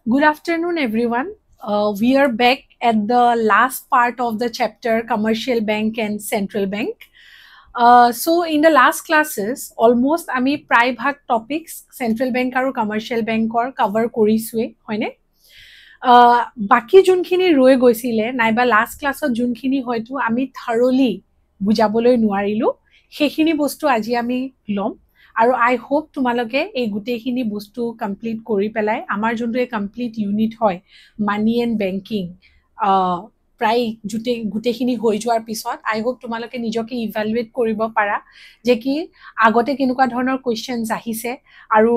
Good afternoon, everyone. We are back at the last part of the chapter Commercial Bank and Central Bank. So, in the last classes, almost ami prai bhag topics Central Bank aru Commercial Bank or cover korisue, hoine? Baki junkhini roe goisile, naiba last class of junkhini hoitu ami thoroughly bujaboloi nuarilu, hekhini bostu aji ami lom. আৰু আই hope তোমালোকে এই গুটেখিনি বস্তু complete কৰি পেলাই আমাৰ যোনটো এই complete unit হয় মানি এণ্ড বেংকিং প্ৰায় গুটেখিনি হৈ যোৱাৰ পিছত আই হোপ তোমালোকে নিজকে ইভালুৱেট কৰিব পাৰা যে কি আগতে কেনেকুৱা ধৰণৰ কুৱেশ্যনছ আহিছে আৰু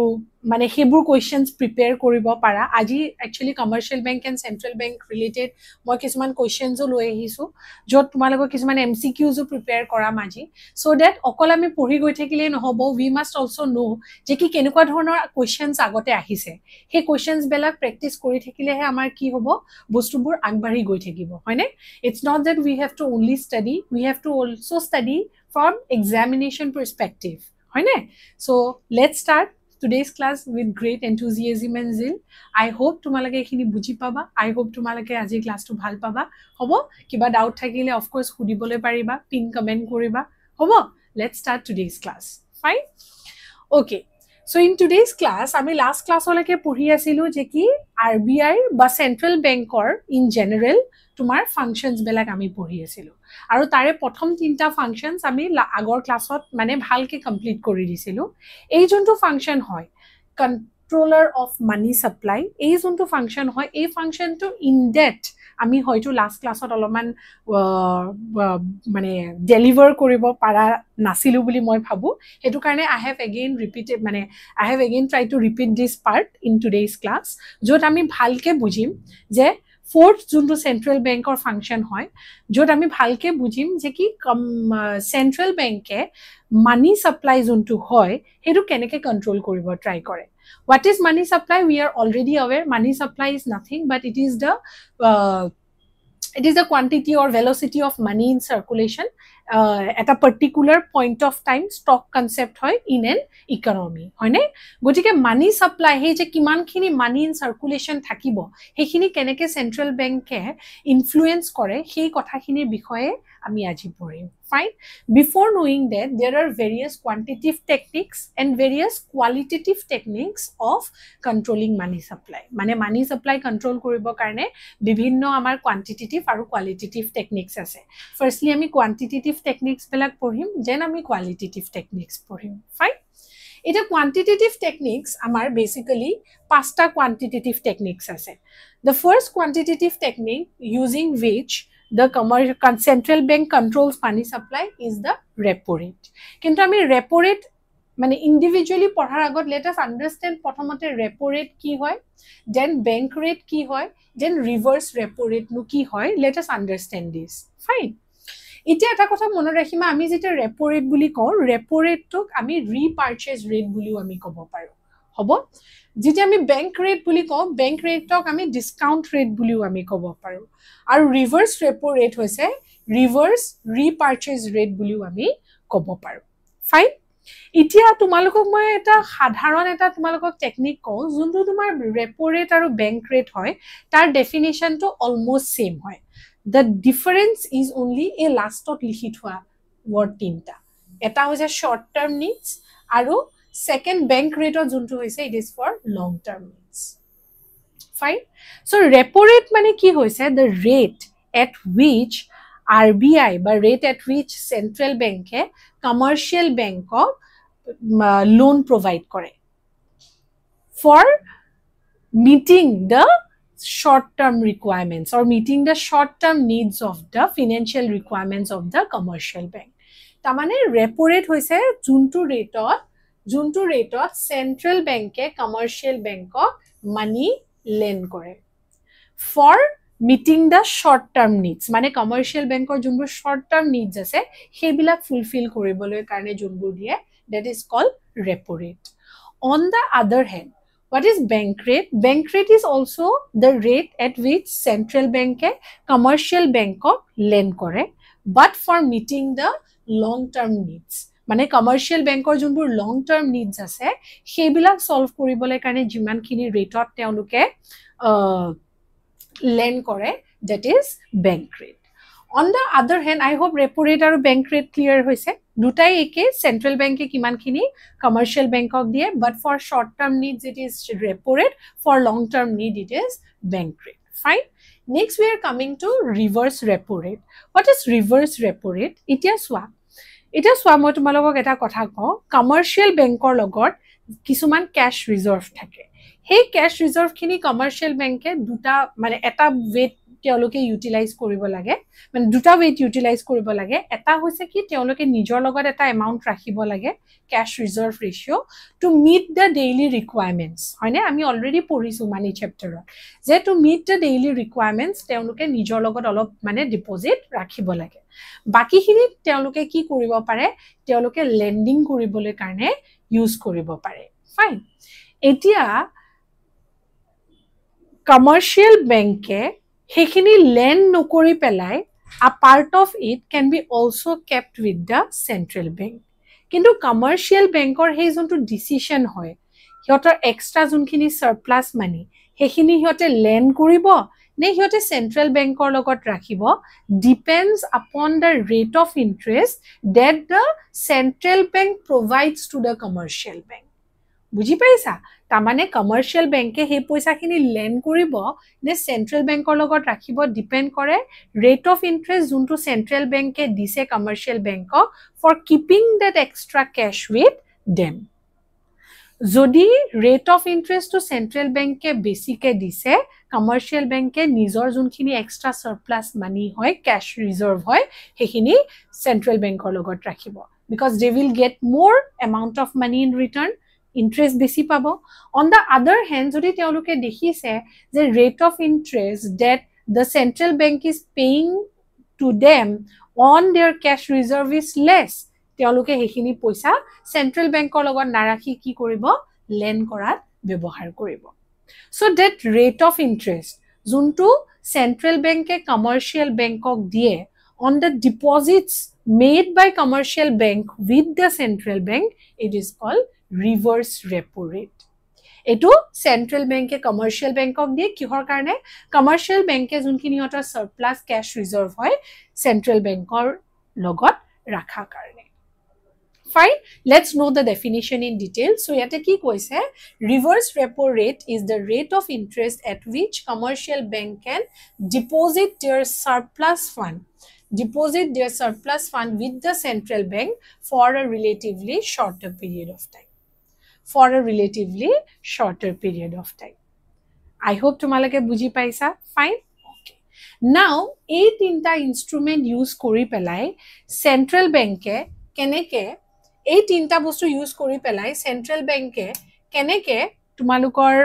মানে সেইবোৰ কুৱেশ্যনছ প্ৰিপেয়াৰ কৰিব পাৰা আজি actually commercial bank and central bank related মই কিছুমান কুৱেশ্যনছো লৈ আহিছোঁ য'ত তোমালোকৰ কিছুমান MCQছো প্ৰিপেয়াৰ কৰা আজি so that অকল আমি পঢ়ি গৈ থাকিলেই নহ'ব we must also know যে কি কেনেকুৱা ধৰণৰ কুৱেশ্যনছ আগতে আহিছে সেই কুৱেশ্যনছ বিলাক প্ৰেক্টিছ কৰি থাকিলেহে আমাৰ কি হ'ব বস্তুবোৰ আগবাঢ়ি গৈ থাকিব হয়নে it's not that we have to only study we have to also study from examination perspective হয়নে so let's start today's class with great enthusiasm and zeal I hope তোমালোকে এখিনি বুজি পাবা I hope তোমালোকে আজি ক্লাসটো ভাল পাবা হ'ব কিবা ডাউট থাকিলে of course সুধিবলৈ পাৰিবা পিন কমেন্ট কৰিবা হ'ব let's start today's class fine okay so in today's class আমি last class অলকে পঢ়ি আছিলো যে কি RBI বা সেন্ট্রাল ব্যাংকৰ in general তোমাৰ ফাংশনস বেলাক আমি পঢ়ি আছিলো আৰু তাৰে প্ৰথম তিনটা ফাংশনস আমি আগৰ ক্লাছত মানে ভালকে কমপ্লিট কৰি দিছিলো এই যোনটো ফাংশন হয় কন্ট্ৰোলাৰ অফ মানি সাপ্লাই এই যোনটো ফাংশন হয় এই ফাংশনটো ইন ডেপথ আমি হয়তো লাষ্ট ক্লাছত অলপমান মানে ডেলিভাৰ কৰিব পাৰা নাছিলো বুলি মই ভাবো হেতু কাৰণে I have again tried to repeat this part in today's class য'ত আমি ভালকে বুজিম যে fourth যোনটো সেন্ট্রাল ব্যাংকৰ ফাংশন হয় য'ত আমি ভালকে বুজিম যে কি সেন্ট্ৰাল ব্যাংকে মানি সাপ্লাই যোনটো হয় হেতু কেনেকে কন্ট্ৰোল কৰিব ট্ৰাই কৰে what is money supply we are already aware money supply is nothing but it is the quantity or velocity of money in circulation at a particular point of time stock concept hoy in an economy hoine gotike money supply he je kiman khini money in circulation thakibo hekhini keneke central bank ke influence kore সেই কথাখিনিৰ বিষয়ে আমি আজি পঢ়িম fine before knowing that there are various quantitative techniques and various qualitative techniques of controlling money supply মানে money supply control কৰিবৰ কাৰণে বিভিন্ন আমাৰ quantitative আৰু qualitative techniques আছে firstly আমি quantitative techniques বেলাক পঢ়িম then আমি qualitative techniques পঢ়িম fine এটা quantitative techniques আমাৰ basically পাঁচটা quantitative techniques আছে the first quantitative technique using which the central bank controls money supply is the repo rate কিন্তু আমি repo rate মানে individually পঢ়াৰ আগত let us understand প্ৰথমতে repo rate কি হয় then bank rate কি হয় then reverse repo rate নো কি হয় let us understand this fine এতিয়া এটা কথা মনত ৰাখিবা আমি যেটা repo rate বুলি কওঁ repo rate টোক আমি repurchase rate বুলিও আমি ক'ব পাৰো হ'ব যেটা আমি bank rate বুলি কওঁ bank rate টোক আমি discount rate বুলিও আমি ক'ব পাৰো আৰু reverse repo rate হৈছে reverse repurchase rate বুলিও আমি ক'ব পাৰো ফাইন এতিয়া তোমালোকক মই এটা সাধাৰণ এটা তোমালোকক টেকনিক কওঁ যোনটো তোমাৰ repo rate আৰু bank rate হয় তাৰ ডেফিনিশনটো অলমোস্ট সেম হয় the difference is only a lastত লিখি থোৱা word তিনটা এটা হৈছে short term needs আৰু second bank rate যোনটো হৈছে it is for long term needs fine so repo rate মানে কি হৈছে the rate at which RBI বা rate at which central bank commercial bank loan provide কৰে for meeting the short term requirements or meeting the short term needs of the financial requirements of the commercial bank tamane repo rate hoise juntu rate central bank commercial bank money lend kore for meeting the short term needs mane commercial bank junbur short term needs ase hebilak fulfill koriboloi karone junbur die that is called repo rate on the other hand what is bank rate bank rate is also the rate at which central bank commercial bank lend kore but for meeting the long term needs মানে কমাৰ্শিয়েল বেংকৰ যোনবোৰ লং term needs আছে সেইবিলাক solve কৰিবলৈ কাৰণে যিমানখিনি ৰেটত তেওঁলোকে লেন্ড কৰে that is bank rate. On the other hand, I hope repo rate আৰু bank rate clear হৈছে দুটাই একে central bank এ কিমানখিনি commercial bank ক দিয়ে but for short term needs it is repo rate, for long term need it is bank rate. Fine. Next we are coming to reverse repo rate. What is reverse repo rate? এতিয়া চোৱা মই তোমালোকক এটা কথা কওঁ commercial bankৰ লগত কিছুমান cash reserve থাকে সেই cash reserve খিনি commercial bank এ দুটা মানে এটা weight তেওঁলোকে ইউটিলাইজ কৰিব লাগে মানে দুটা weight ইউটিলাইজ কৰিব লাগে এটা হৈছে কি তেওঁলোকে নিজৰ লগত এটা এমাউন্ট ৰাখিব লাগে cash reserve ratio to meet the daily requirements হয়নে আমি অলৰেডি পঢ়িছো মানি চেপ্টাৰত যে to meet the daily requirements তেওঁলোকে নিজৰ লগত অলপ মানে ডিপোজিট ৰাখিব লাগে বাকিখিনি তেওঁলোকে কি কৰিব পাৰে তেওঁলোকে লেন্ডিং কৰিবলৈ কাৰণে ইউজ কৰিব পাৰে ফাইন এতিয়া commercial bank হেখিনি লেন্ড নকৰি পেলাই a part of it can be also kept with the central bank কিন্তু commercial bankৰ হে যোনটো ডিসিশন হয় হিয়তৰ এক্সট্ৰা যোনখিনি সাৰপ্লাস মানি হেখিনি হিয়তে লেন্ড কৰিব নে হিয়তে central bankৰ লগত ৰাখিব depends upon the rate of interest that the central bank provides to the commercial bank বুজি পাইছা তামানে কমাৰ্শিয়াল বেংকে হে পইচাখিনি লেন্ড কৰিব নে সেন্ট্ৰাল বেংকৰ লগত ৰাখিব ডিপেন্ড কৰে ৰেট অফ ইন্টাৰেষ্ট যোনটো সেন্ট্ৰাল বেংকে দিছে কমাৰ্শিয়াল বেংকক for keeping that extra cash with them যদি rate of interest to central বেংকে বেছিকে দিছে কমাৰ্শিয়াল বেংকে নিজৰ যোনখিনি এক্সট্ৰা সাৰপ্লাস মানি হয় ক্যাশ ৰিজাৰ্ভ হয় হেখিনি সেন্ট্ৰাল বেংকৰ লগত ৰাখিব because they will get more amount of money in return interest বেছি পাব on the other hand যদি তেওঁলোকে দেখিছে যে rate of interest that the central bank is paying to them on their cash reserve is less তেওঁলোকে হেখিনি পইচা central bankৰ লগত নাৰাখি কি কৰিব লেন্ড কৰাত ব্যৱহাৰ কৰিব so that rate of interest যোনটো central bank commercial bankক দিয়ে on the deposits made by commercial bank with the central bank it is called reverse repo rate etu central bank e commercial bank ok die kihor karone commercial bank e junkhini hotar surplus cash reserve hoy central bank or logot rakha karone fine let's know the definition in detail so yate ki koise reverse repo rate is the rate of interest at which commercial bank can deposit their surplus fund with the central bank for a relatively shorter period of time I hope tumalake buji paisa fine okay now ei tinta instrument use kori pelai central bank e keneke ei tinta bostu use kori pelai central bank e keneke tumalukor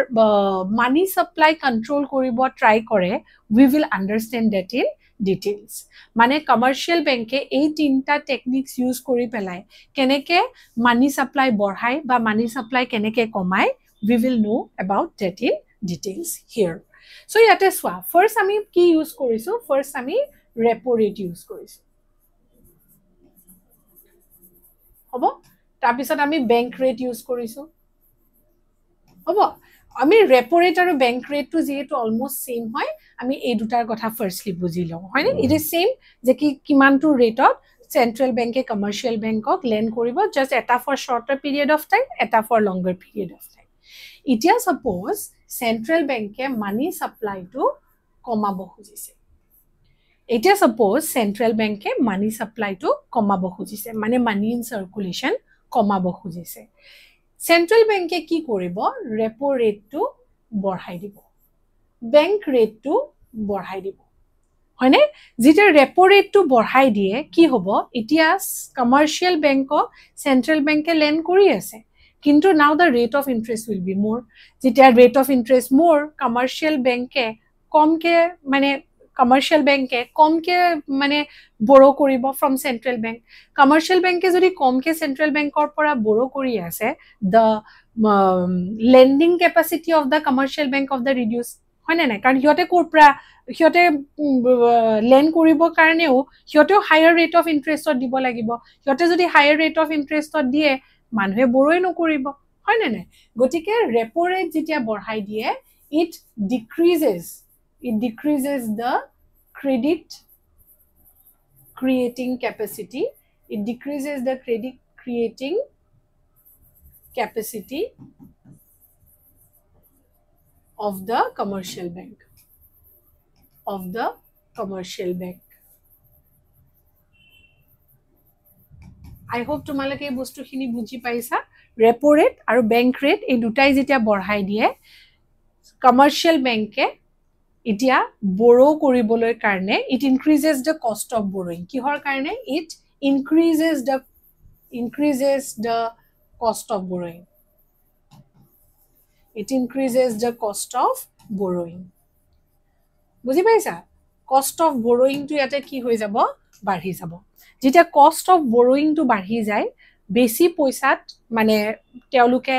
money supply control koribo try kore we will understand that in details মানে commercial bank e ei tinta techniques use kori pelai keneke money supply borhai ba money supply keneke komai we will know about that in details here so yate swa first ami ki use korisu first ami repo rate use korisu hobo tar pisot ami bank rate use korisu hobo আমি repo rate আৰু bank rate to যেটো almost same হয় আমি এই দুটাৰ কথা firstly বুজি লওঁ হয়নে it is same যে কি কিমান টু ৰেটত central bank এ commercial bank ক lend কৰিব just এটা for shorter period of time এটা for longer period of time এতিয়া suppose central bank A money supply to কমাব খুজিছে এতিয়া suppose central bank A money supply to কমাব খুজিছে মানে money in circulation কমাব খুজিছে Central Bank e ki koribo repo rate to borhai dibo bank rate to borhai dibo hoine jita repo rate to borhai die ki hobo itia commercial bank o central bank e lend kori ase kintu now the rate of interest will be more jita rate of interest more commercial bank e kom ke mane commercial bank e kom ke mane borrow koribo from central bank commercial bank e jodi kom ke central bank or pora borrow kori ase the lending capacity of the commercial bank of the reduce হয়নে নাই কাৰণ হিয়তে কোৰপ্ৰা হিয়তে lend কৰিব কাৰণেও হিয়তেও higher rate of ইন্টাৰেষ্টত দিব লাগিব হিয়তে যদি higher rate of ইন্টাৰেষ্টত দিয়ে মানুহে বৰই নকৰিব হয়নে নাই গটিকে ৰেপো ৰেট যেতিয়া বঢ়াই দিয়ে it decreases the credit creating capacity it decreases the credit creating capacity of the commercial bank I hope তোমালোকে এই বস্তুখিনি বুজি পাইছা repo rate আৰু bank rate এই দুটাই যেতিয়া বঢ়াই দিয়ে commercial bank এতিয়া borrow কৰিবলৈ কাৰণে it increases the cost of borrowing কিহৰ কাৰণে it increases the cost of borrowing it increases the cost of borrowing বুজি পাইছা cost of borrowing to ইয়াতে কি হৈ যাব বাঢ়ি যাব যেতিয়া cost of borrowing to বাঢ়ি যায় বেছি পইসাত মানে তেওঁলোকে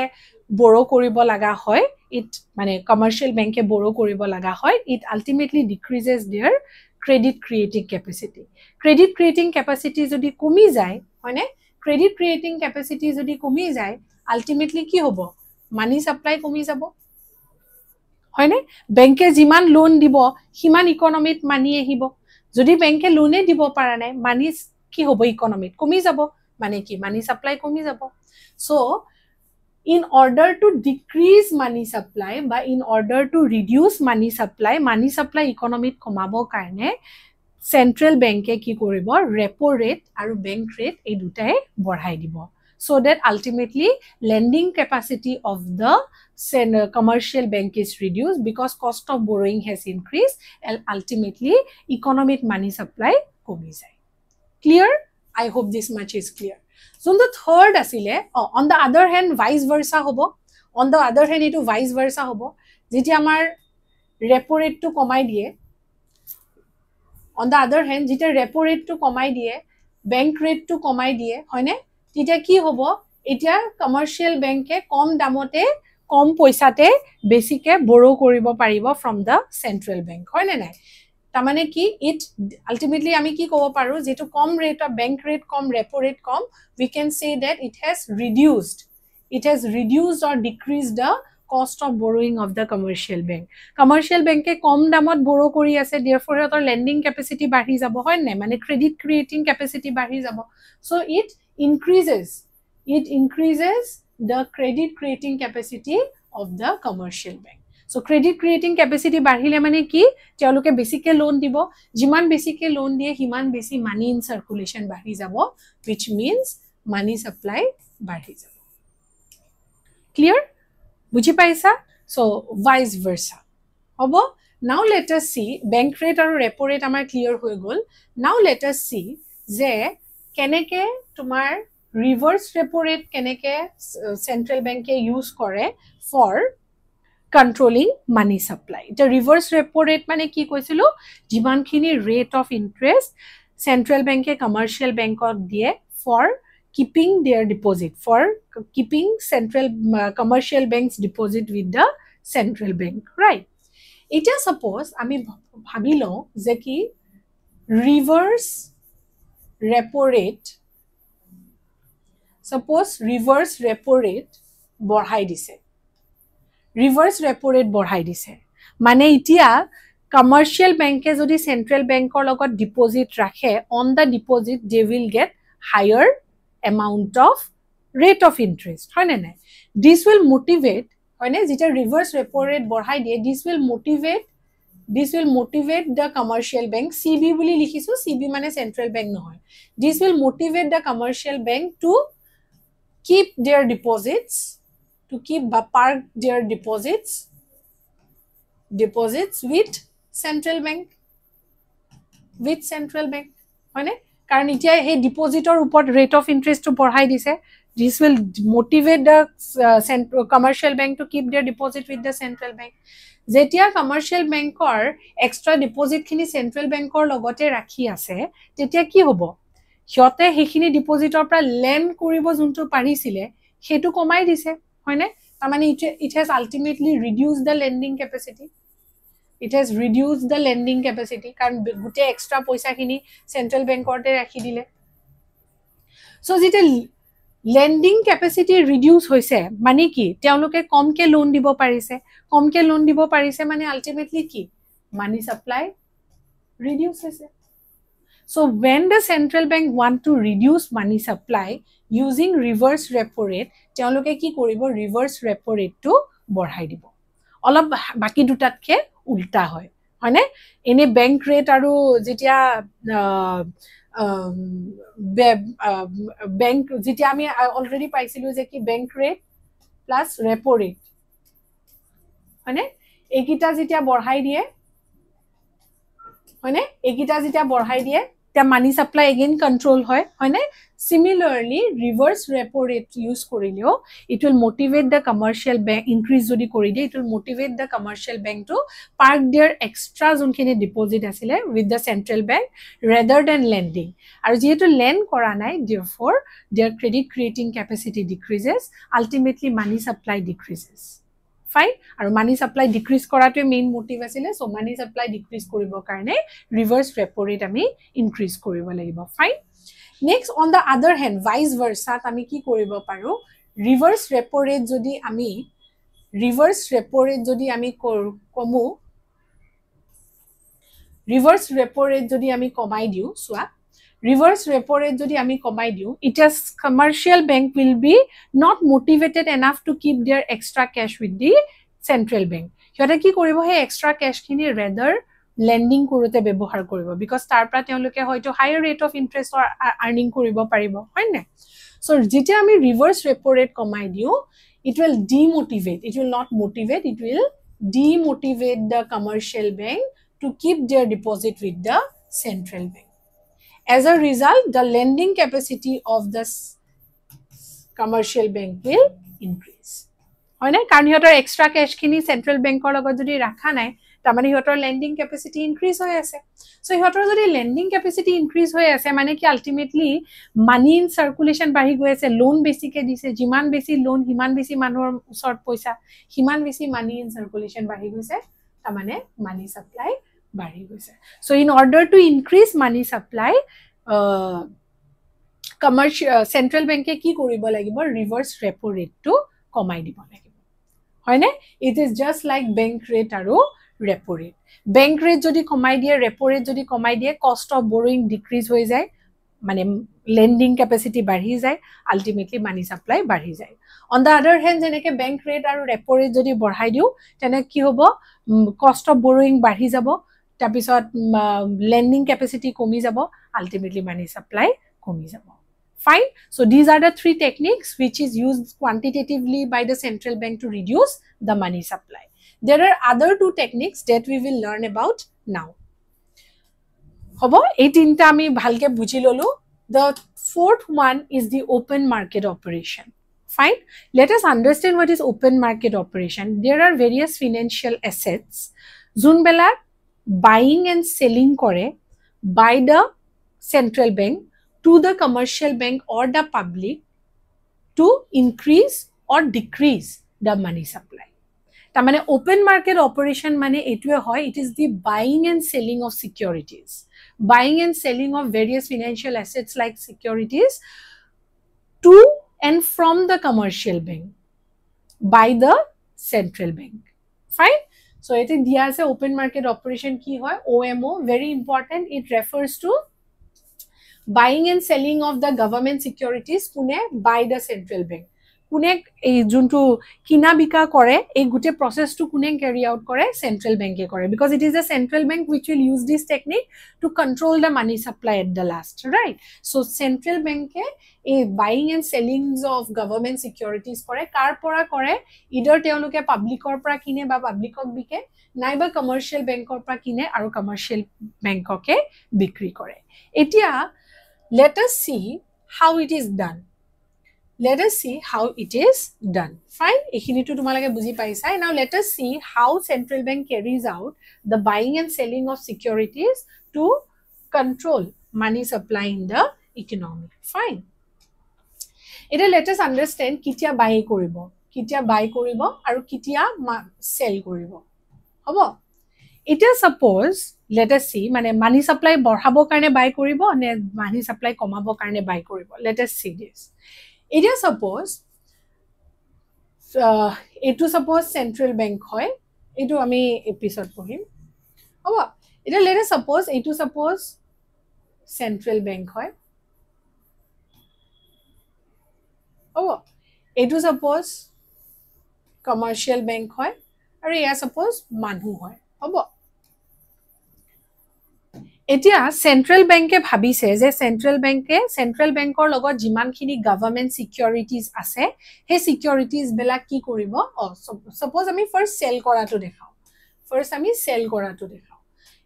borrow কৰিব লাগা হয় it মানে commercial bank এ borrow কৰিব লাগা হয় it ultimately decreases their credit creating capacity যদি কমি যায় হয়নে credit creating capacity যদি কমি যায় ultimately কি হ'ব money supply কমি যাব হয়নে ব্যাংকে যিমান লোন দিব হিমান ইকোনমিত মানি আহিব যদি ব্যাংকে লোনে দিব পাৰা নাই মানি কি হ'ব ইকোনমিত কমি যাব মানে কি মানি সাপ্লাই কমি যাব so in order to decrease money supply বা in order to reduce money supply economit কমাব কাৰণে central bank কি কৰিব repo rate আৰু bank rate এই দুটাই বঢ়াই দিব so that ultimately lending capacity of the commercial bank is reduced because cost of borrowing has increased and ultimately economic money supply কমি যায় clear I hope this much is clear so the third asile on the other hand vice versa hobo on the other hand itu vice versa hobo jeti amar repo rate to komai die on the other hand jeti repo rate to komai die bank rate to komai die hoine tita ki hobo etia commercial bank e kom damote kom poisate basically borrow koribo paribo from the central bank hoine nai tamane ki it ultimately ami ki kobo paru jetu kom rate of bank rate kom repo rate kom we can say that it has reduced or decreased the cost of borrowing of the commercial bank e kom damot borrow kori ase therefore their lending capacity bahi jabo hoy na mane credit creating capacity bahi jabo so it increases the credit creating capacity of the commercial bank so credit creating capacity bahile mane ki teoluke basic loan dibo jiman basic loan die himan besi money in circulation bahi jabo which means money supply bahi jabo clear buji paisa so vice versa hobo now let us see bank rate aru repo rate amar clear hoy gol now let us see je keneke tumar reverse repo rate keneke central bank e use kore for controlling money supply the reverse repo rate mane ki koisilo jiman khini rate of interest central bank e commercial bank of die for keeping their deposit for keeping central commercial banks deposit with the central bank right eta suppose ami bhabilo je ki reverse repo rate suppose reverse repo rate borhai dise reverse repo rate borhai dise mane itia commercial bank e jodi central bank or logot deposit rakhe on the deposit they will get higher amount of rate of interest hoy na this will motivate hoy na jeta reverse repo rate borhai die this will motivate the commercial bank cb boli likhisu cb mane central bank nohoy this will motivate the commercial bank to keep their deposits to keep park their deposits with central bank hoine karon itia he depositor upor rate of interest to borhai dise this will motivate the commercial bank to keep their deposit with the central bank jetia commercial bank or extra deposit khini central bank or logote rakhi ase tetia ki hobo hiote hekhini depositor pra lend koribo juntu parisile hetu komai dise hoine tamane it has ultimately reduced the lending capacity It has reduced the lending capacity কাৰণ গুটে extra পইচা খিনি central bank orte ৰাখি দিলে so jete lending capacity reduce hoise mane ki তেওঁলোকে কমকে loan দিব পাৰিছে মানে ultimately কি money supply reduce hoise so when the central bank want to reduce money supply using reverse repo rate তেওঁলোকে কি কৰিব reverse repo rate to বঢ়াই দিব অলপ বাকি দুটাতকে উল্টা হয় হয়নে এনে ব্যাংক ৰেট আৰু যেতিয়া ব্যাংক যেতিয়া আমি অলৰেডি পাইছিলো যে কি bank rate plus repo rate হয়নে এইকিটা যেতিয়া বঢ়াই দিয়ে হয়নে এইকিটা যেতিয়া বঢ়াই দিয়ে the money supply again control hoy similarly reverse repo rate use korileo it will motivate the commercial bank increase jodi koride it will motivate the commercial bank to park their extra jonkhini deposit asile with the central bank rather than lending aru jehetu lend kora nai therefore their credit creating capacity decreases ultimately money supply decreases fine aru money supply decrease koratu main motive asile so money supply decrease koribo karone reverse repo rate ami increase koribo lagibo fine next on the other hand vice versa ami ki koribo paru reverse repo rate jodi ami komu reverse repo rate jodi ami komai diu swa reverse repo rate jodi ami komai diu it is commercial bank will be not motivated enough to keep their extra cash with the central bank hiota ki koribo he extra cash kini rather lending korote bebohar koribo because tar pra teoloke hoyto higher rate of interest or earning koribo paribo hoy na so jetia ami reverse repo rate komai diu it will demotivate it will not motivate it will demotivate the commercial bank to keep their deposit with the central bank as a result the lending capacity of the commercial bank will increase hoy na karon hiyotor extra cash kini central bank or logot jodi rakha nai tamani hiyotor lending capacity increase hoy ase so hiyotor jodi lending capacity increase hoy ase mane ki ultimately money in circulation bahi goi ase loan basic ke dise jiman besi loan himan besi manor usort poisa himan besi money in circulation bahi goise tamane money supply bari goise so in order to increase money supply commercial central bank ki koribo lagibo reverse repo rate to komai dibo lagibo hoyne it is just like bank rate aru repo rate bank rate jodi komai die repo rate jodi komai die cost of borrowing decrease hoi jay mane lending capacity bari jay ultimately money supply bari jay on the other hand jeneke bank rate aru repo rate jodi borhai diu tene ki hobo cost of borrowing bari jabo tapisot lending capacity komi jabo ultimately money supply komi jabo fine so these are the three techniques which is used quantitatively by the central bank to reduce the money supply there are other two techniques that we will learn about now hobo ei tinta ami bhalke buji lolu the fourth one is the open market operation fine let us understand what is open market operation there are various financial assets jun bela buying and selling kore by the central bank to the commercial bank or the public to increase or decrease the money supply tamane open market operation mane etue hoy it is the buying and selling of securities buying and selling of various financial assets like securities to and from the commercial bank by the central bank fine so it is dia ase open market operation ki hoy OMO very important it refers to buying and selling of the government securities kune by the central bank kune ei juntu kina bika kore ei gute process to kune carry out kore central bank e kore because it is the central bank which will use this technique to control the money supply at the last right so central bank e ei buying and selling of government securities kore kar pora kore either teoloke public or pra kine ba public ok bike nai ba commercial bank or pra kine aru commercial bank oke bikri kore etia let us see how it is done fine ekhini tu tumalage buji paisa now let us see how central bank carries out the buying and selling of securities to control money supply in the economy fine eta let us understand kitia buy koribo aru kitia sell koribo hobo It is suppose, let us see, মানে money supply বঢ়াব কাৰণে buy কৰিব নে money supply কমাব কাৰণে buy কৰিব. Let us see this. It is suppose, এইটো suppose central bank হয়, এইটো আমি episode পঢ়িম. হ'ব, এটা let us suppose, এইটো suppose central bank হয়. হ'ব, এইটো suppose commercial bank হয়, আৰু এয়া suppose মানুহ হয়. হ'ব, এতিয়া সেন্ট্ৰেল বেংকে ভাবিছে যে সেন্ট্ৰেল বেংকৰ লগত যিমানখিনি গভৰ্ণমেন্ট সিকিউৰিটিজ আছে সেই সিকিউৰিটিজ বেলা কি কৰিব সপোজ আমি ফাৰ্স্ট সেল কৰাটো দেখাও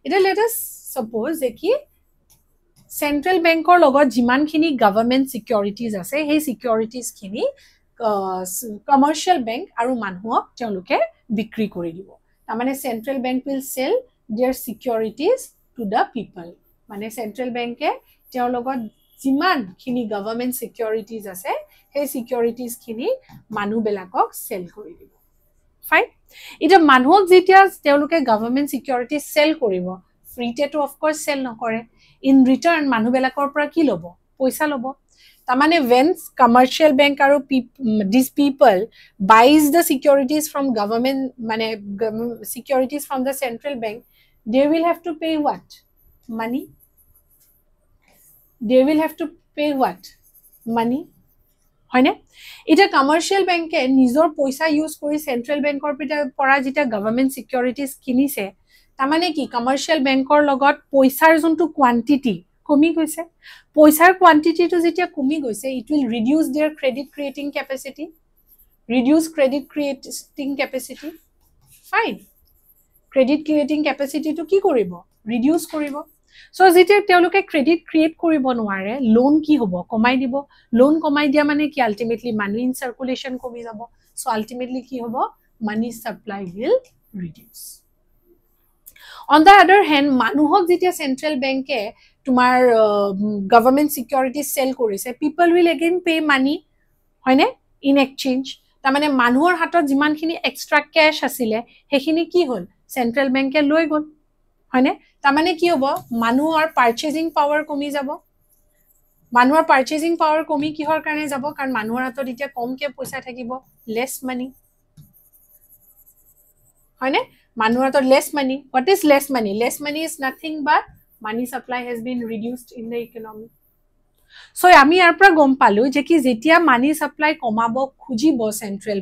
এটা লেট আস সপোজ যে কি সেন্ট্ৰেল বেংকৰ লগত যিমানখিনি গভৰ্ণমেন্ট সিকিউৰিটিজ আছে সেই সিকিউৰিটিজ খিনি কমাৰ্শিয়াল বেংক আৰু মানুহক তেওঁলোকে বিক্ৰী কৰি দিব তাৰমানে central bank will sell their securities to the people. মানে central bank তেওঁৰ লগত যিমান খিনি গভৰ্ণমেন্ট সিকিউৰিটিজ আছে সেই সিকিউৰিটিজ খিনি মানুহ বেলাকক সেল কৰি দিব ফাইন এটা মানুহক যেতিয়া তেওঁলোকে গভৰ্ণমেন্ট সিকিউৰিটিজ সেল কৰিব ফ্ৰীতে তো অফ কোৰ্স সেল নকৰে ইন ৰিটাৰ্ন মানুহ বেলাকৰ পৰা কি লব পইচা লব তাৰমানে when commercial bank আৰু these people buys the securities from government মানে securities from the central bank they will have to pay what money they will have to pay what money হয়নে এটা কমাৰ্শিয়াল বেংকে নিজৰ পইচা ইউজ কৰি central বেংকৰ পৰা যেটা গভৰ্ণমেন্ট সিকিউৰিটিজ কিনিছে তাৰমানে কি কমাৰ্শিয়াল বেংকৰ লগত পইচাৰ যোনটো কোৱান্টিটি কমি গৈছে পইচাৰ কোৱান্টিটিটো যেতিয়া কমি গৈছে it will reduce their credit creating capacity fine credit creating ক্যাপাসিটিটো কি কৰিব ৰিডিউস কৰিব সো যেতিয়া তেওঁলোকে ক্ৰেডিট ক্ৰিয়েট কৰিব নোৱাৰে লোন কি হ'ব কমাই দিব লোন কমাই দিয়া মানে কি আলটিমেটলি মানি ইন সার্কুলেশন কমি যাব সো আলটিমেটলি কি হ'ব money supply will reduce on the other hand মানুহক যেতিয়া সেন্ট্ৰেল বেংকে তোমাৰ গভৰ্ণমেন্ট সিকিউৰিটি সেল কৰিছে পিপল উইল এগেইন পে মানি হয়নে ইন এক্সচেঞ্জ তাৰমানে মানুহৰ হাতত যিমানখিনি এক্সট্ৰা ক্যাশ আছিল হেখিনি কি হ'ল সেন্ট্ৰেল বেংকে লৈ গল হয়নে তাৰমানে কি হ'ব মানুহৰ পাৰচেজিং পাৱাৰ কমি যাব মানুহৰ পাৰচেজিং পাৱাৰ কমি কিহৰ কাৰণে যাব কাৰণ মানুহৰ হাতত এতিয়া কমকে পইচা থাকিব লেস মানি হয়নে মানুহৰ হাতত less money what is less money is nothing but money supply has been reduced in the economy so আমি ইয়াৰ পৰা গম পালো যে কি যেতিয়া মানি সাপ্লাই কমাব খুজিব সেন্ট্ৰেল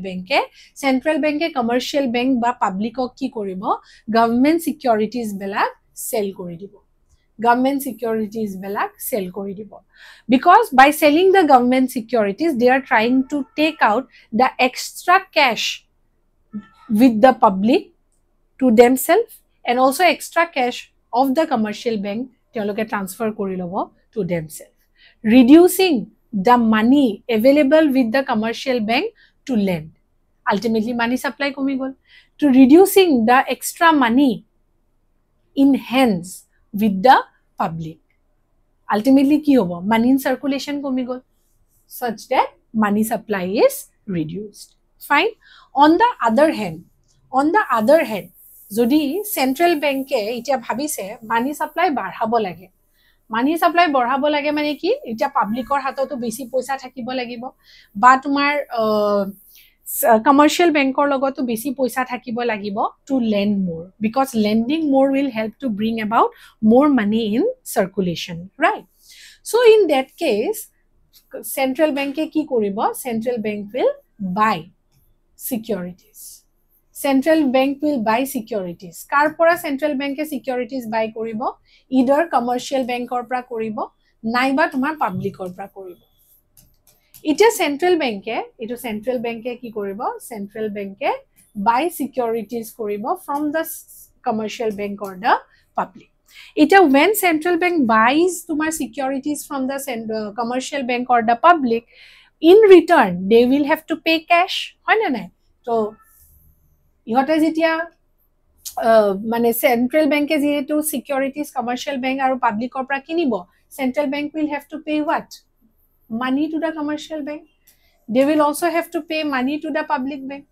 বেংকে কমাৰ্শিয়াল বেংক বা পাব্লিকক কি কৰিব গভৰ্ণমেন্ট সিকিউৰিটিজ বেলাক সেল কৰি দিব because by selling the government securities they are trying to take out the extra cash with the public to themselves and also extra cash of the commercial bank তেওঁলোকে transfer কৰি লব to themselves reducing the money available with the commercial bank to lend ultimately money supply komi gol to reducing the extra money in hands with the public ultimately ki hobo money in circulation komi gol such that money supply is reduced fine on the other hand jodi central bank e eta bhabise money supply barhabo lage money supply বঢ়াব লাগে মানে কি এটা পাব্লিকৰ হাততো বেছি পইচা থাকিব লাগিব বা তোমাৰ কমাৰ্শিয়াল বেংকৰ লগতো বেছি পইচা থাকিব লাগিব to lend more because lending more will help to bring about more money in circulation right so in that case central বেংকে কি কৰিব central bank will buy securities Central Bank will buy securities. Karpora Central Bank securities buy koribo, either commercial bank or pra koribo, naiba tumar public or pra koribo. It is Central Bank ki koribo, Central Bank buy securities koribo from the commercial bank or the public. It is when Central Bank buys tumar securities from the commercial bank or the public, in return they will have to pay cash. Hoy na nai? So ইহতে যেতিয়া মানে central ব্যাংকে যেহেতু securities commercial bank আর পাবলিকৰ পৰা কিনিব central bank will have to pay what money to the commercial bank they will also have to pay money to the public bank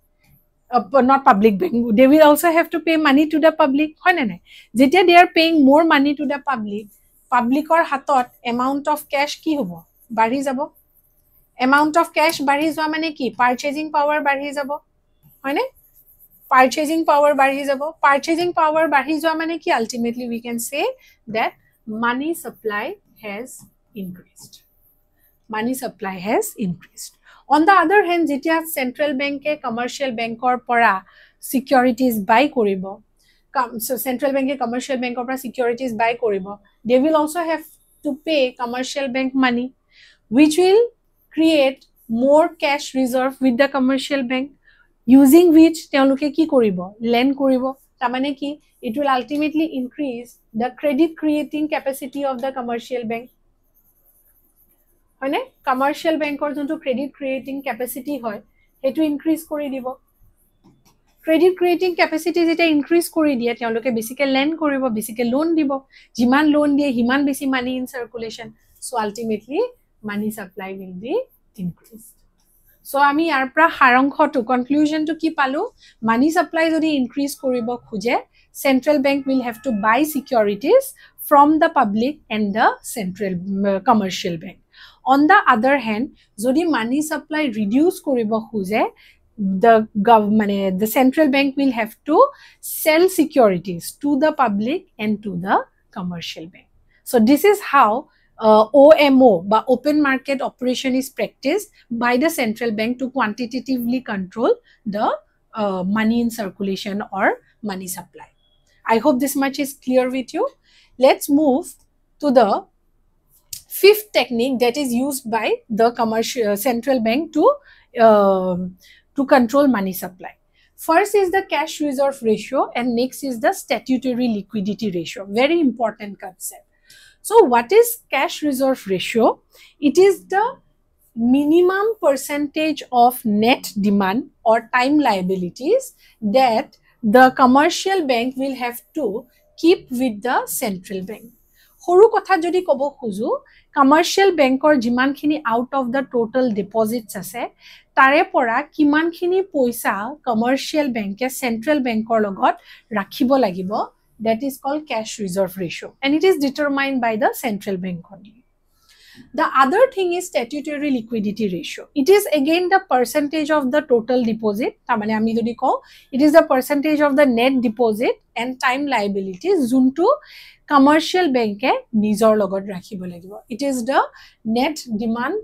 not public bank, they will also have to pay money to the public. Jetia they are paying more money to the public or hatot amount of cash ki hobo bari jabo, amount of cash bari joa mane ki purchasing power bari jabo, hoine purchasing power bari jabo, purchasing power bari joa mane ki ultimately we can say that money supply has increased, money supply has increased. On the other hand, jetia central bank ke commercial bank or pora securities buy koribo, so central bank ke commercial bank or pora securities buy koribo, they will also have to pay commercial bank money, which will create more cash reserve with the commercial bank, using which teoluke ki koribo, lend koribo. Tamane ki it will ultimately increase the credit creating capacity of the commercial bank. হয়নে commercial ব্যাংকৰ যোনটো credit creating capacity হয় হেতু increase কৰি দিব, credit creating capacity যেটা increase কৰি দিয়ে তেওঁলোকে বেছিকে লেন্ড কৰিব, বেছিকে লোন দিব, যিমান লোন দিয়ে হিমান বেছি money in circulation, so ultimately money supply will be increased. So আমি ইয়াৰ পৰা সাৰাংশটো কনক্লুজনটো কি পালো, মানি সাপ্লাই যদি ইনক্ৰিজ কৰিব খুজে central bank will have to buy securities from the public and the central commercial bank. On the other hand, jodi money supply reduce koribo khuje, the government, the central bank will have to sell securities to the public and to the commercial bank. So this is how OMO, by open market operation, is practiced by the central bank to quantitatively control the money in circulation or money supply. I hope this much is clear with you. Let's move to the fifth technique that is used by the commercial central bank to control money supply. First is the cash reserve ratio and next is the statutory liquidity ratio. Very important concept. So what is cash reserve ratio? It is the minimum percentage of net demand or time liabilities that the commercial bank will have to keep with the central bank. Horu kotha jodi kobo khuju, commercial bankor jiman khini out of the total deposits ase tare pora kiman khini poisa commercial bank e central bankor logot rakhibo lagibo, that is called cash reserve ratio and it is determined by the central bank only. The other thing is statutory liquidity ratio. It is again the percentage of the total deposit. Tamane ami jodi ko, it is the percentage of the net deposit and time liabilities junto commercial bank e nijor logot rakhibo lagibo. It is the net demand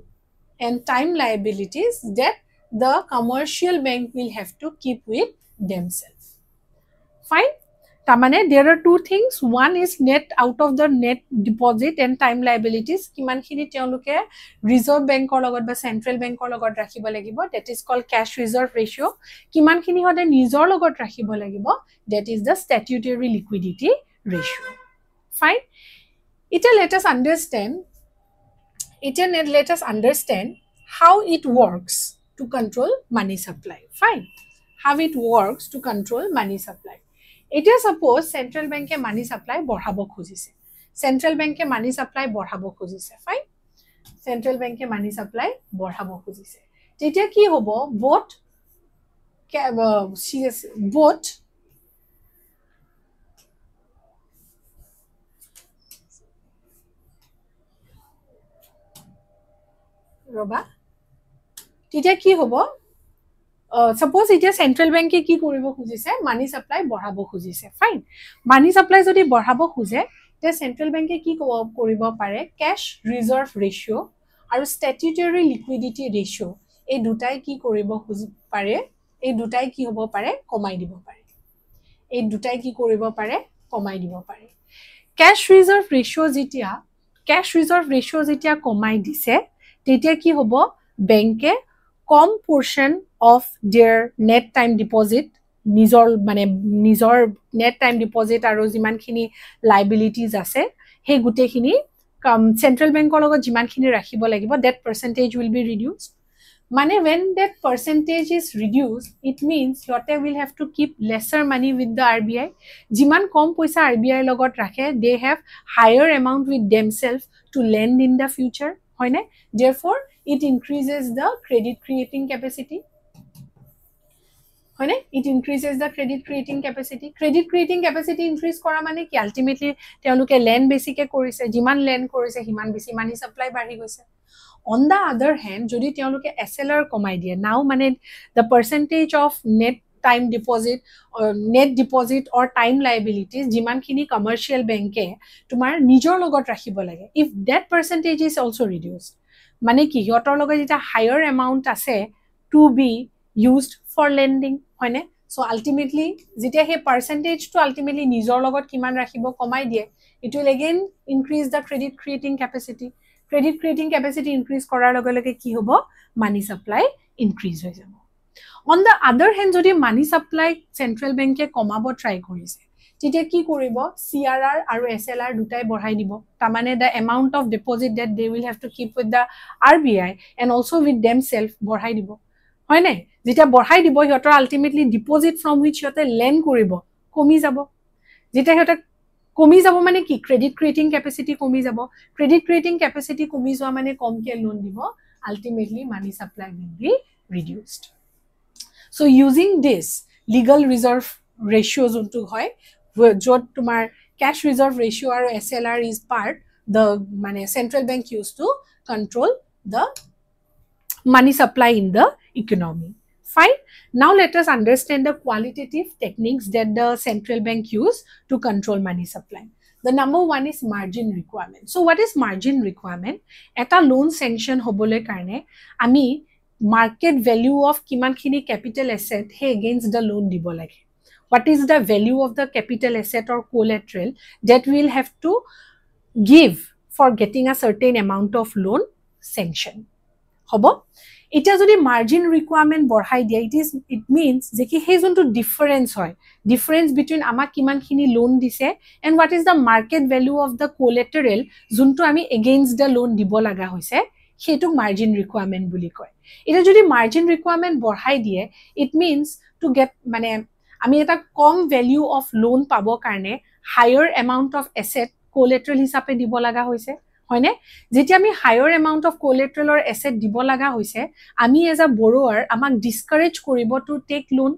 and time liabilities that the commercial bank will have to keep with themselves. Fine. Tamane there are two things. One is net out of the net deposit and time liabilities kiman khini teoluke reserve bank or logot ba central bank or logot rakhibo lagibo, that is called cash reserve ratio. Kiman khini hode nijor logot rakhibo lagibo, that is the statutory liquidity ratio. Fine. Let us understand how it works to control money supply. Fine. How it works to control money supply. Eta suppose central bank e money supply borhabo khujise, central bank e money supply borhabo khujise, fine, central bank e money supply borhabo khujise, tetia ki hobo both roba tetia ki hobo, suppose it is central bank ki koribo khujise money supply borhabo khujise, fine, money supply jodi borhabo khuje te central bank ki koribo pare cash reserve ratio aru statutory liquidity ratio ei dutai ki koribo khuji pare, ei dutai ki hobo pare komai dibo pare, ei dutai ki koribo pare komai dibo pare. Cash reserve ratio jetia komai dise tetia ki hobo, bank e com portion of their net time deposit nijor net time deposit aro jiman khini liabilities ase he gute khini central bank logot jiman khini rakhibo lagibo, that percentage will be reduced. Mane when that percentage is reduced, it means yote will have to keep lesser money with the RBI. Jiman kom poisa RBI logot rakhe, they have higher amount with themselves to lend in the future, hoine, therefore it increases the credit creating capacity, হয়নে it increases the credit creating capacity increase কৰা মানে কি ultimately তেওঁলোকে lend বেছিকে কৰিছে যিমান lend কৰিছে হিমান বেছি মানি সাপ্লাই বাঢ়ি গৈছে on the other hand যদি তেওঁলোকে SLR কমাই দিয়ে now মানে the percentage of net time deposit or net deposit or time liabilities jimankhini commercial bank e tumar nijor logot rakhibo lage if that percentage is also reduced mane ki yotor logot eta higher amount ase to be used for lending hoine so ultimately jetia he percentage to ultimately nijor logot kiman rakhibo komai die it will again increase the credit creating capacity increase korar loge loge ki hobo money supply increase hoy jabo on the other hand jodi money supply central bank e komabo try korise titia ki koribo CRR aru SLR dutai borhai dibo tamane the amount of deposit that they will have to keep with the RBI and also with themselves borhai dibo hoy nai jeta borhai dibo hiotor ultimately deposit from which yote lend koribo komi jabo jeta hota komi jabo mane ki credit creating capacity komi joa mane kom ke loan dibo ultimately money supply will be reduced. So using this legal reserve ratios unto hoy jot tumar cash reserve ratio or SLR is part the mane central bank used to control the money supply in the economy. Fine. Now let us understand the qualitative techniques that the central bank use to control money supply. The number one is margin requirement. So what is margin requirement? Eta loan sanction hobole karne ami market value of kiman khini capital asset he against the loan dibo lage what is the value of the capital asset or collateral that we will have to give for getting a certain amount of loan sanction hobo eta jodi margin requirement borhai dia it means je ki he jonto difference between ama kiman khini loan dise and what is the market value of the collateral jonto ami against the loan dibo laga hoise hetu margin requirement buli koy eta jodi margin requirement borhai die it means to get mane ami eta kom value of loan pabo karne higher amount of asset collateral hisabe dibo laga hoise hoine jeti ami higher amount of collateral or asset dibo laga hoise ami as a borrower amak discourage koribo to take loan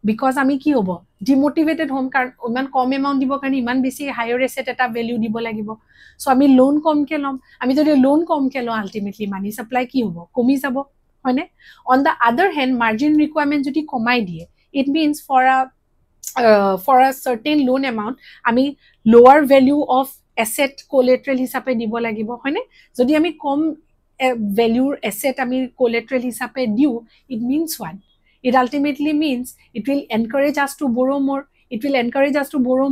because ami ki hobo demotivated home card iman kom amount dibo karne iman besi higher asset eta value dibo lagibo so ami loan kom ke lom ami jodi loan kom ke lo ultimately money supply ki hobo komi jabo hoine on the other hand margin requirement jodi komai die it means for a certain loan amount ami lower value of asset collateral hisabe dibo lagibo hoine jodi ami kom value asset ami collateral hisabe diu it means what it ultimately means it will encourage us to borrow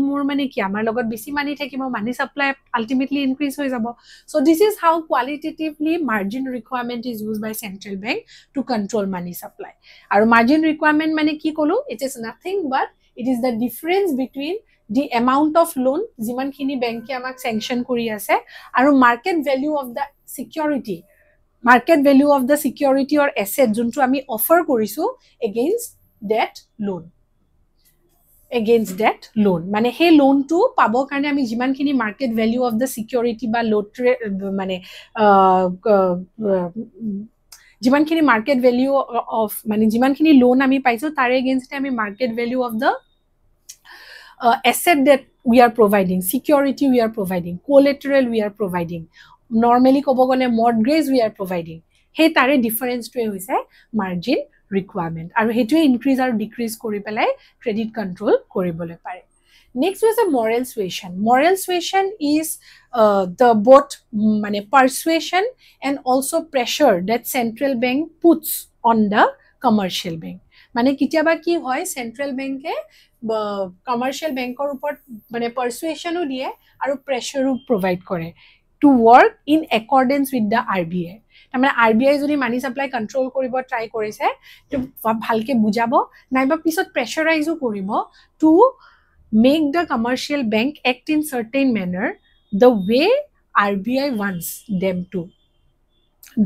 more mane ki amar logot besi money thakibo money supply ultimately increase hoy jabo so this is how qualitatively margin requirement is used by central bank to control money supply aru margin requirement mane ki kolu it is nothing but it is the difference between the amount of loan jiman khini bank ke amak sanction kori ase aru market value of the security or asset juntu ami offer korisu against that loan mane he loan to pabo karne ami jiman khini market value of the security ba loan mane jiman khini market value of mane jiman khini loan ami paisu tare against ami market value of the asset that we are providing security we are providing collateral we are providing normally kobo gole mortgage we are providing he tare difference to hoise margin requirement aru hetu increase or decrease kori pelai credit control koribole pare next was a moral suasion is the both mane persuasion and also pressure that central bank puts on the commercial bank mane kitiaba ki hoy central bank e commercial bank or upor mane persuasion o die aru pressure o provide kore to work in accordance with the RBI tamane RBI jodi money supply control koribo try korise to bhalke bujabo naiba pisot pressurize koribo to make the commercial bank act in certain manner the way RBI wants them to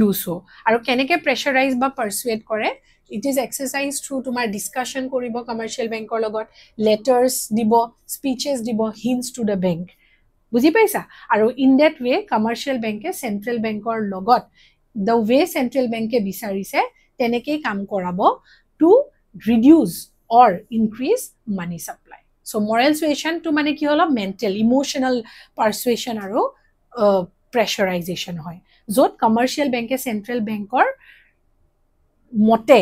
do so aru keneke pressurize ba persuade kore it is exercised through tomar discussion koribo commercial bank or logot letters dibo speeches dibo hints to the bank buji paisa aru in that way commercial bank e central bank or logot the way central bank e bisarise teneke kam korabo to reduce or increase money supply. So moral suasion to mane ki holo mental emotional persuasion aro pressurization hoy jot commercial bank e central bank or mote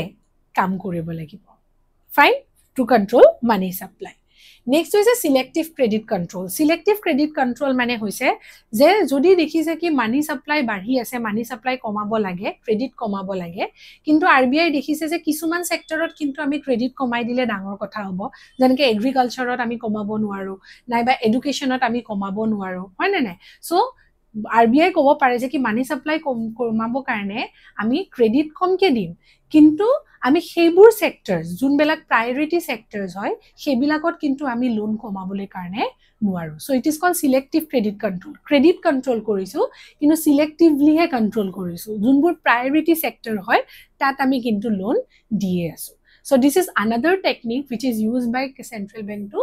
কাম কৰিব লাগিব fine to control money supply. Next is a selective credit control. Selective credit control মানে হৈছে যে যদি দেখিছে কি মানি supply বাঢ়ি আছে মানি সাপ্লাই কমাব লাগে ক্রেডিট কমাব লাগে কিন্তু আরবিআই দেখিছে যে কিছুমান সেক্টৰত কিন্তু আমি ক্ৰেডিট কমাই দিলে ডাঙৰ কথা হ'ব যেনেকৈ এগ্ৰিকালচাৰত আমি কমাব নোৱাৰো নাইবা এডুকেশনত আমি কমাব নোৱাৰো হয় না নাই সো আৰবিআই ক'ব পাৰে যে কি মানি সাপ্লাই কমাব কাৰণে আমি ক্ৰেডিট কমকে দিম কিন্তু আমি সেইবোৰ সেক্টৰস যোনবিলাক প্ৰায়োৰিটি সেক্টৰস হয় সেইবিলাকত কিন্তু আমি লোন কমাবলৈ কাৰণে নোৱাৰো so it is called selective credit control কৰিছো কিন্তু সিলেক্টিভলি হে কন্ট্ৰোল কৰিছো যোনবোৰ প্ৰায়োৰিটি সেক্টৰ হয় তাত আমি কিন্তু লোন দিয়ে আছো so this is another technique which is used by central bank to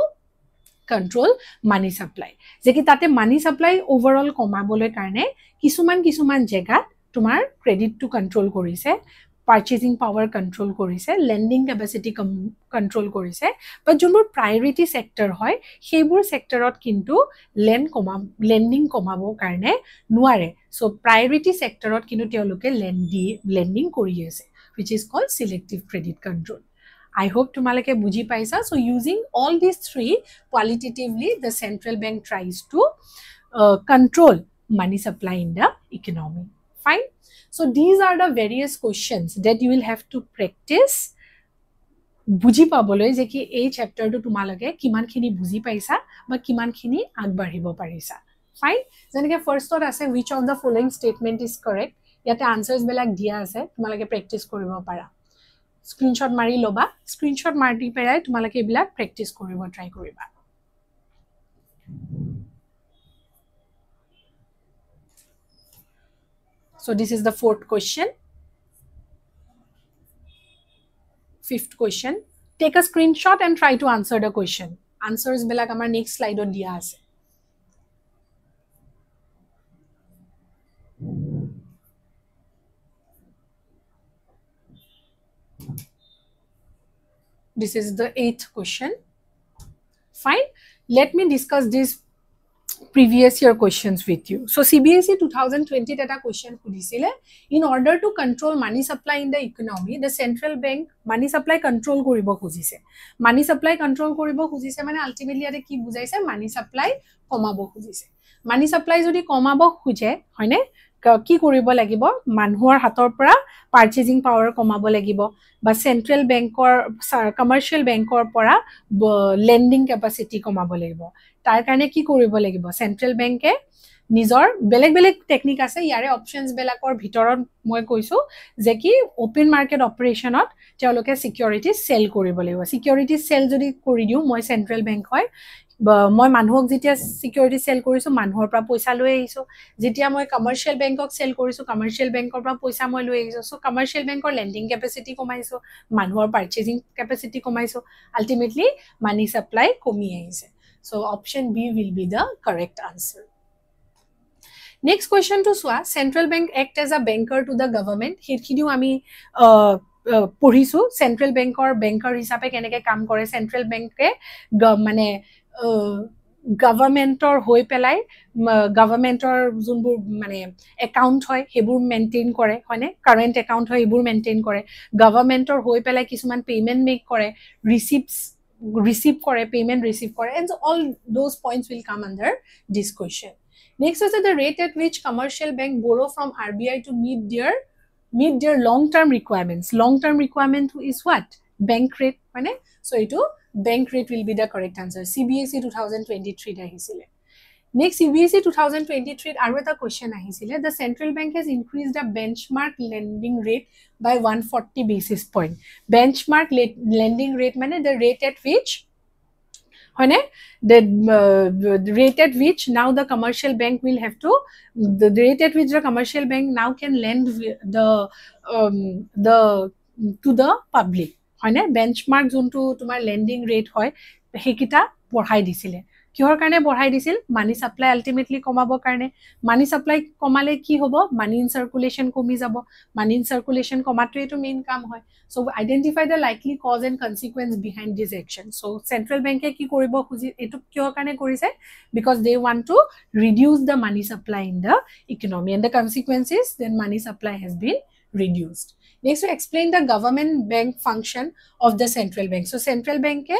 control money supply যে কি তাতে money supply overall কমাবলৈ কাৰণে কিছুমান জায়গা তোমাৰ ক্ৰেডিট টু কন্ট্ৰোল কৰিছে purchasing power control korise lending capacity control korise but jonbur priority sector hoy hebur sectorot kintu lending komabo karne nuare so priority sectorot kintu teoloke lending kori ase which is called selective credit control. I hope tumalake buji paisa so using all these three qualitatively the central bank tries to control money supply in the economy. Fine. So these are the various questions that you will have to practice বুজি পাবলৈ যে কি এই চ্যাপ্টাৰটো তোমালকে কিমানখিনি বুজি পাইছা বা কিমানখিনি আগবাঢ়িব পাৰিছা ফাইন যেনেকৈ ফাৰ্ষ্টত আছে which of the following statement is correct ইয়াতে আনসাৰ্স বেলাক দিয়া আছে তোমালকে প্ৰ্যাকটিছ কৰিব পাৰা স্ক্ৰিনশ্বট মাৰি লবা স্ক্ৰিনশ্বট মাৰি পেলাই তোমালকে এইবিলাক প্ৰ্যাকটিছ কৰিব ট্ৰাই কৰিবা So this is the fourth question. Fifth question. Take a screenshot and try to answer the question. Answers belak amar next slide on diya ase. This is the 8th question. Fine. Let me discuss this previous year questions with you. So CBSE 2020 data question khudisile in order to control money supply in the economy the central bank money supply control koribo khujise money supply control koribo khujise mane ultimately ate ki bujaise money supply komabo khujise money supply jodi komabo khuje hoine কি কৰিব লাগিব মানুহৰ হাতৰ পৰা purchasing power কমাব লাগিব বা central বেংকৰ কমাৰ্শিয়াল বেংকৰ পৰা লেন্ডিং ক্যাপাসিটি কমাব লাগিব তাৰ কাৰণে কি কৰিব লাগিব সেন্ট্ৰেল বেংকে নিজৰ বেলেগ টেকনিক আছে ইয়াৰে অপচনস বেলাকৰ ভিতৰত মই কৈছো যে কি ওপেন মাৰ্কেট অপাৰেশনত তেওঁলোকে সিকিউৰিটি সেল কৰিব লাগিব সিকিউৰিটি সেল যদি কৰি দিও মই সেন্ট্ৰেল বেংক হয় মই মানুহক যেতিয়া সিকিউৰিটি সেল কৰিছো মানুহৰ পৰা পইচা লৈ আহিছো যেতিয়া মই কমাৰ্শিয়াল বেংকক সেল কৰিছো কমাৰ্শিয়াল বেংকৰ পৰা পইচা মই লৈ আহিছো সো কমাৰ্শিয়াল বেংকৰ লেন্ডিং ক্যাপাসিটি কমাইছো মানুহৰ পাৰ্চেজিং ক্যাপাসিটি কমাইছো আলটিমেটলি মানি সাপ্লাই কমি আহিছে so option B will be the correct answer. Next question to swa central bank act as a banker to the government hirkhiniu ami পঢ়িছো central banker banker হিচাপে কেনেকৈ কাম কৰে central bank এ মানে গভৰ্নমেন্টৰ হৈ পেলাই গভৰ্নমেন্টৰ যোনবোৰ মানে একাউন্ট হয় হেবোৰ মেইনটেইন কৰে হয়নে কাৰেন্ট একাউন্ট হয় হেবোৰ মেইনটেইন কৰে গভৰ্নমেন্টৰ হৈ পেলাই কিছুমান পেমেন্ট মেক কৰে receive kore payment receive kore and so all those points will come under this question. Next is the rate at which commercial bank borrow from RBI to meet their long term requirements. Long term requirement is what? Bank rate মানে so etu bank rate will be the correct answer. CBSE 2023 ahisile. Next CBSE 2023 aru eta question ahisile the central bank has increased the benchmark lending rate by 140 basis point. Benchmark lending rate mane the rate at which hoine the rate at which now the commercial bank will have to the rate at which the commercial bank now can lend the to the public hoine benchmark jontu tomar lending rate hoy hekita পঢ়াই দিছিলে কিহৰ কাৰণে বঢ়াই দিছিল মানি supply ultimately কমাবৰ কাৰণে মানি supply কমালে কি হ'ব মানি ইন সাৰ্কুলেশন কমি যাব মানি ইন সাৰ্কুলেশন কমাটোৱেটো মেইন কাম হয় so identify the likely cause and consequence behind this action so central bank কি কৰিব খুজি এটো কিহৰ কাৰণে কৰিছে because they want to reduce the money supply in the economy and the consequences then money supply has been reduced next to explain the government bank function of the central bank so central bank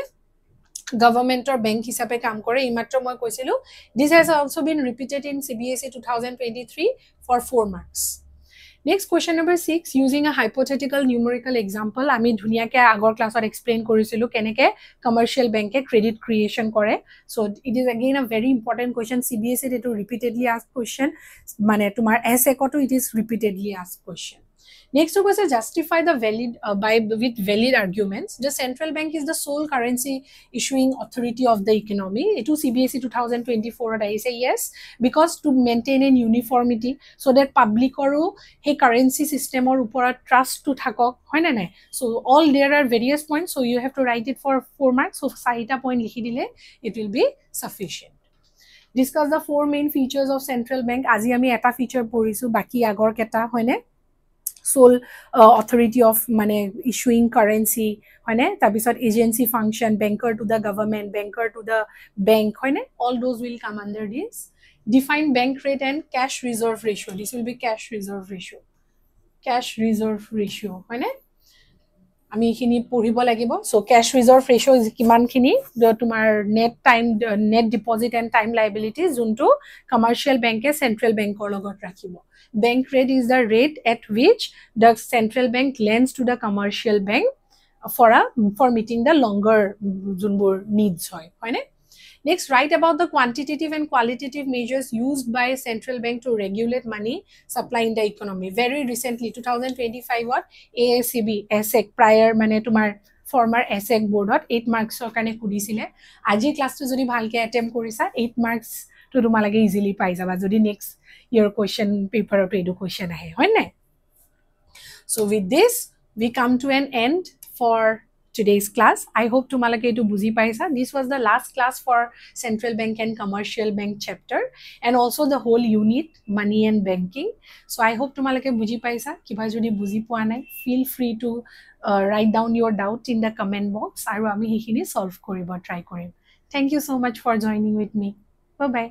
government or bank hisabe kaam kore imatro moi koisilu this has also been repeated in CBSE 2023 for 4 marks next question number 6 using a hypothetical numerical example ami dhuniya ke agor class or explain korisilu keneke commercial bank ke credit creation kore so it is again a very important question CBSE it repeatedly asked question mane tumar essay ko to it is repeatedly asked question next to was justify the valid with valid arguments the central bank is the sole currency issuing authority of the economy it to CBSE 2024 I say yes because to maintain an uniformity so that public oru he currency system or upora trust to thakok hoy na nai so all there are various points so you have to write it for 4 marks so 4 point likhi dile it will be sufficient discuss the 4 main features of central bank aji ami eta feature porisu baki agor keta hoy ne sole authority of mane issuing currency hoine tabisot agency function banker to the government banker to the bank hoine all those will come under this define bank rate and cash reserve ratio this will be cash reserve ratio hoine আমি খিনি পঢ়িব লাগিব so cash reserve ৰেশিও কিমান খিনি তোমাৰ net deposit and time liability যোনটো commercial বেংকে central বেংকৰ লগত ৰাখিব bank rate is the rate at which the central bank lends to the commercial bank for meeting the longer junbur needs hoy hoine next write about the quantitative and qualitative measures used by central bank to regulate money supply in the economy very recently 2025 what ASEB ASEC prior mane tumar former ASEC board 8 marks or kane kudisile aji class to jodi bhalke attempt korisa 8 marks to tumalage easily pai jaba jodi next your question paper or edu question ahe hoy na so with this we come to an end for today's class I hope tumalage edu buji paisa this was the last class for central bank and commercial bank chapter and also the whole unit money and banking so I hope tumalage buji paisa kiba jodi buji poa nai feel free to write down your doubt in the comment box aru ami hikini solve koribo try korim thank you so much for joining with me bye bye